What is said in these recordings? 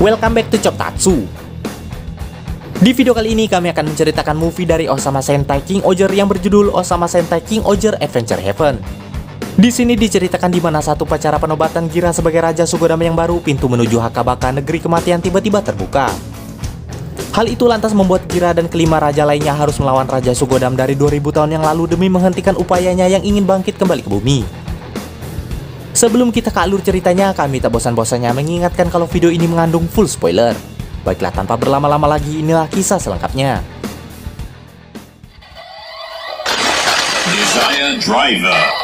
Welcome back to Choptatsu. Di video kali ini kami akan menceritakan movie dari Osama Sentai King Oger yang berjudul Osama Sentai King Oger Adventure Heaven. Di sini diceritakan di mana satu upacara penobatan Gira sebagai Raja Sugodam yang baru, pintu menuju Hakabaka negeri kematian tiba-tiba terbuka. Hal itu lantas membuat Gira dan kelima raja lainnya harus melawan Raja Sugodam dari 2000 tahun yang lalu demi menghentikan upayanya yang ingin bangkit kembali ke bumi. Sebelum kita ke alur ceritanya, kami tak bosan-bosannya mengingatkan kalau video ini mengandung full spoiler. Baiklah, tanpa berlama-lama lagi, inilah kisah selengkapnya. Desire Driver.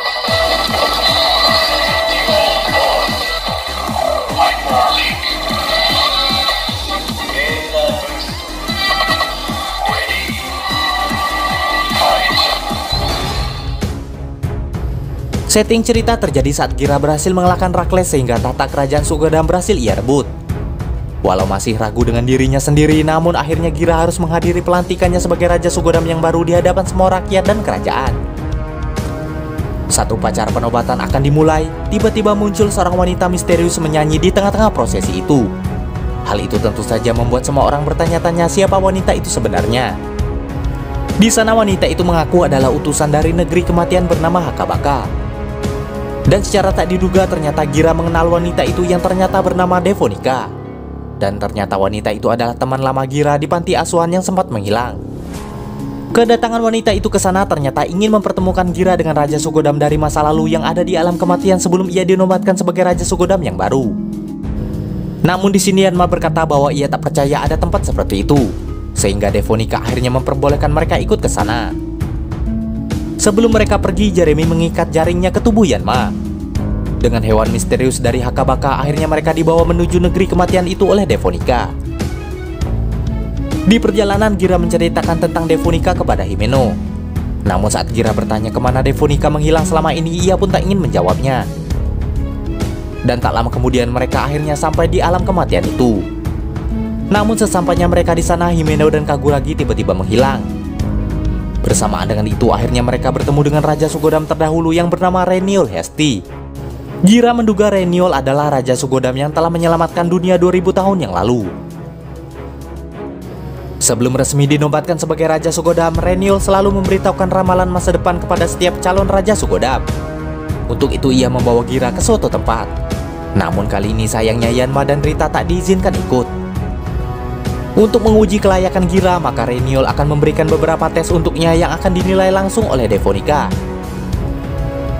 Setting cerita terjadi saat Gira berhasil mengalahkan Rakles sehingga tahta kerajaan Sugodam berhasil ia rebut. Walau masih ragu dengan dirinya sendiri, namun akhirnya Gira harus menghadiri pelantikannya sebagai Raja Sugodam yang baru di hadapan semua rakyat dan kerajaan. Saat upacara penobatan akan dimulai, tiba-tiba muncul seorang wanita misterius menyanyi di tengah-tengah prosesi itu. Hal itu tentu saja membuat semua orang bertanya-tanya siapa wanita itu sebenarnya. Di sana wanita itu mengaku adalah utusan dari negeri kematian bernama Hakabaka. Dan secara tak diduga ternyata Gira mengenal wanita itu yang ternyata bernama Devonika. Dan ternyata wanita itu adalah teman lama Gira di panti asuhan yang sempat menghilang. Kedatangan wanita itu ke sana ternyata ingin mempertemukan Gira dengan Raja Sugodam dari masa lalu yang ada di alam kematian sebelum ia dinobatkan sebagai Raja Sugodam yang baru. Namun di sini Yanma berkata bahwa ia tak percaya ada tempat seperti itu, sehingga Devonika akhirnya memperbolehkan mereka ikut ke sana. Sebelum mereka pergi, Jeremy mengikat jaringnya ke tubuh Yanma. Dengan hewan misterius dari Hakabaka, akhirnya mereka dibawa menuju negeri kematian itu oleh Devonika. Di perjalanan, Gira menceritakan tentang Devonika kepada Himeno. Namun saat Gira bertanya kemana Devonika menghilang selama ini, ia pun tak ingin menjawabnya. Dan tak lama kemudian mereka akhirnya sampai di alam kematian itu. Namun sesampainya mereka di sana, Himeno dan Kaguragi tiba-tiba menghilang. Bersamaan dengan itu, akhirnya mereka bertemu dengan Raja Sugodam terdahulu yang bernama Reniol Hesti. Gira menduga Reniol adalah Raja Sugodam yang telah menyelamatkan dunia 2000 tahun yang lalu. Sebelum resmi dinobatkan sebagai Raja Sugodam, Reniol selalu memberitahukan ramalan masa depan kepada setiap calon Raja Sugodam. Untuk itu ia membawa Gira ke suatu tempat. Namun kali ini sayangnya Yanma dan Rita tak diizinkan ikut. Untuk menguji kelayakan Gira, maka Reniol akan memberikan beberapa tes untuknya yang akan dinilai langsung oleh Devonika.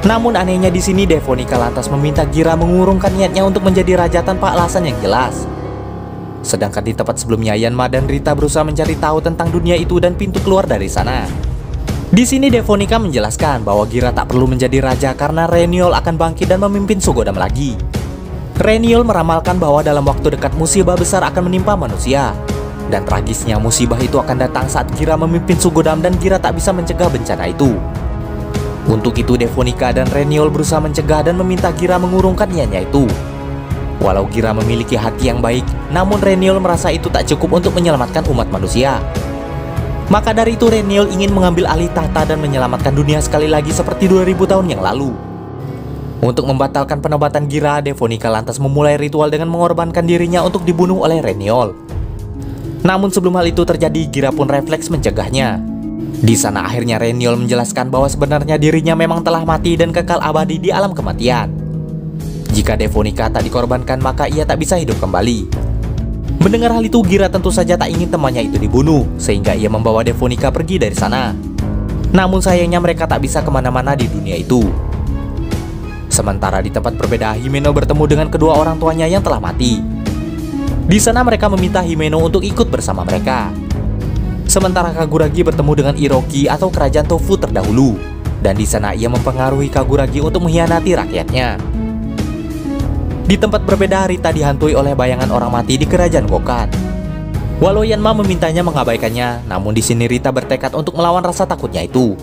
Namun anehnya di sini Devonika lantas meminta Gira mengurungkan niatnya untuk menjadi raja tanpa alasan yang jelas. Sedangkan di tempat sebelumnya, Yanma dan Rita berusaha mencari tahu tentang dunia itu dan pintu keluar dari sana. Di sini Devonika menjelaskan bahwa Gira tak perlu menjadi raja karena Reniol akan bangkit dan memimpin Sugodam lagi. Reniol meramalkan bahwa dalam waktu dekat musibah besar akan menimpa manusia. Dan tragisnya musibah itu akan datang saat Gira memimpin Sugodam dan Gira tak bisa mencegah bencana itu. Untuk itu Devonika dan Reniol berusaha mencegah dan meminta Gira mengurungkan niatnya itu. Walau Gira memiliki hati yang baik, namun Reniol merasa itu tak cukup untuk menyelamatkan umat manusia. Maka dari itu Reniol ingin mengambil alih tahta dan menyelamatkan dunia sekali lagi seperti 2000 tahun yang lalu. Untuk membatalkan penobatan Gira, Devonika lantas memulai ritual dengan mengorbankan dirinya untuk dibunuh oleh Reniol. Namun sebelum hal itu terjadi, Gira pun refleks mencegahnya. Di sana akhirnya Reniol menjelaskan bahwa sebenarnya dirinya memang telah mati dan kekal abadi di alam kematian. Jika Devonika tak dikorbankan, maka ia tak bisa hidup kembali. Mendengar hal itu, Gira tentu saja tak ingin temannya itu dibunuh, sehingga ia membawa Devonika pergi dari sana. Namun sayangnya mereka tak bisa kemana-mana di dunia itu. Sementara di tempat berbeda, Himeno bertemu dengan kedua orang tuanya yang telah mati. Di sana mereka meminta Himeno untuk ikut bersama mereka. Sementara Kaguragi bertemu dengan Iroki atau kerajaan Tofu terdahulu. Dan di sana ia mempengaruhi Kaguragi untuk mengkhianati rakyatnya. Di tempat berbeda, Rita dihantui oleh bayangan orang mati di kerajaan Gokan. Walau Yanma memintanya mengabaikannya, namun di sini Rita bertekad untuk melawan rasa takutnya itu.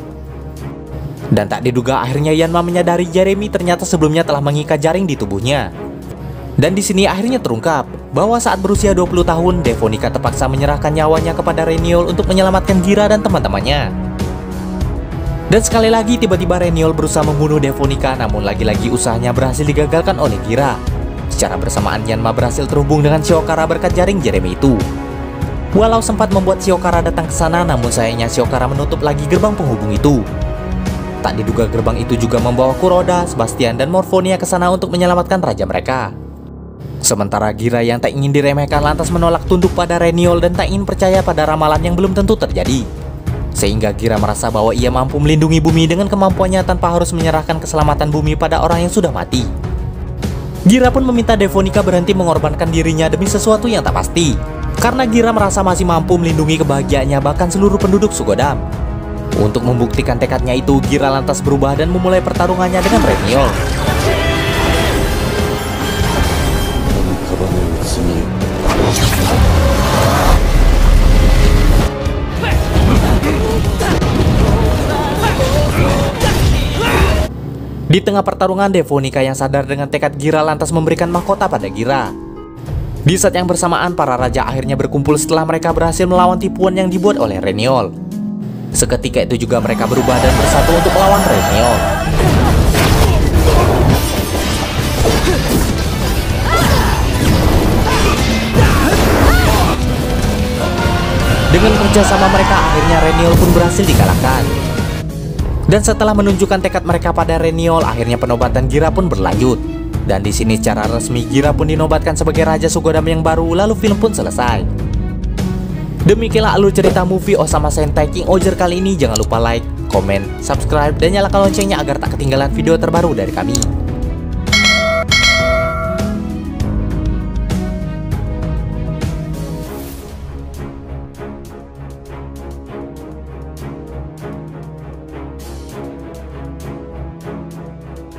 Dan tak diduga akhirnya Yanma menyadari Jeremy ternyata sebelumnya telah mengikat jaring di tubuhnya. Dan di sini akhirnya terungkap bahwa saat berusia 20 tahun, Devonika terpaksa menyerahkan nyawanya kepada Reniol untuk menyelamatkan Gira dan teman-temannya. Dan sekali lagi tiba-tiba Reniol berusaha membunuh Devonika, namun lagi-lagi usahanya berhasil digagalkan oleh Gira. Secara bersamaan Yanma berhasil terhubung dengan Shiokara berkat jaring Jeremy itu. Walau sempat membuat Shiokara datang ke sana, namun sayangnya Shiokara menutup lagi gerbang penghubung itu. Tak diduga gerbang itu juga membawa Kuroda, Sebastian, dan Morphonia ke sana untuk menyelamatkan raja mereka. Sementara Gira yang tak ingin diremehkan lantas menolak tunduk pada Reniol dan tak ingin percaya pada ramalan yang belum tentu terjadi. Sehingga Gira merasa bahwa ia mampu melindungi bumi dengan kemampuannya tanpa harus menyerahkan keselamatan bumi pada orang yang sudah mati. Gira pun meminta Devonika berhenti mengorbankan dirinya demi sesuatu yang tak pasti. Karena Gira merasa masih mampu melindungi kebahagiaannya bahkan seluruh penduduk Sugodam. Untuk membuktikan tekadnya itu, Gira lantas berubah dan memulai pertarungannya dengan Reniol. Di tengah pertarungan, Devonika yang sadar dengan tekad Gira lantas memberikan mahkota pada Gira. Di saat yang bersamaan, para raja akhirnya berkumpul setelah mereka berhasil melawan tipuan yang dibuat oleh Reniol. Seketika itu juga mereka berubah dan bersatu untuk melawan Reniol. Dengan kerjasama mereka, akhirnya Reniol pun berhasil dikalahkan. Dan setelah menunjukkan tekad mereka pada Reniol, akhirnya penobatan Gira pun berlanjut. Dan di sini secara resmi Gira pun dinobatkan sebagai Raja Sugodam yang baru, lalu film pun selesai. Demikianlah alur cerita movie Osama Sentai King Oger kali ini. Jangan lupa like, komen, subscribe, dan nyalakan loncengnya agar tak ketinggalan video terbaru dari kami.